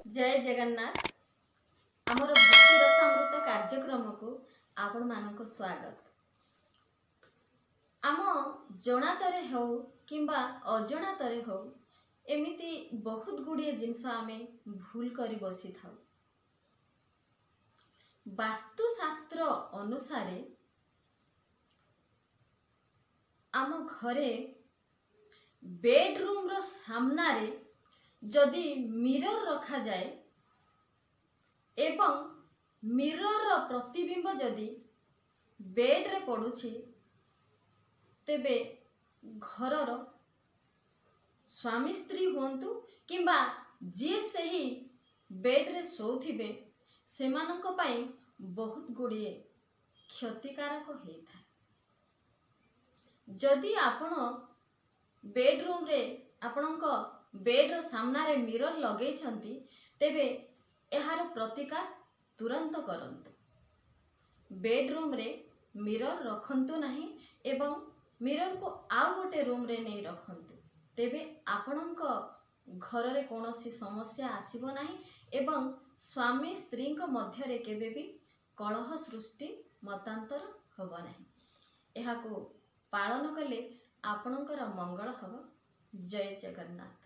जय जगन्नाथ। आमर भक्ति रसामृत कार्यक्रम को आपण मानक स्वागत। आम जनातरे हो किंबा अजनातरे हो एमिति बहुत गुड़िए जिनस आमे भूल करी बसी था। वास्तुशास्त्र अनुसारे आम घरे बेडरूम रो सामना रे जदि मिरर रखा जाए एवं मिरर रो प्रतिबिंब जदि बेड रे पड़ुछि तेबे घरर स्वामी स्त्री हुंतु किंबा जे सही बेड रे सोथिबे सेमानक पई बहुत गुड़िए क्षतिकारक होता। जदि आपण बेडरूम रे आपणक बेड रो सामना रे मिरर लगे छंती तेबे एहार प्रतिकार तुरंत करंतु। बेडरूम रे मिरर रखंतु नहीं एवं मिरर को आउ गोटे रूम रे नहीं रखंतु, तेबे आपणक घर रे कोनोसी समस्या आसीबो नहीं एवं स्वामी स्त्री को मध्य रे केबे भी कलह सृष्टि मतांतर होबो नहीं। एहा को पालन कले आपणकर मंगल हब। जय जगन्नाथ।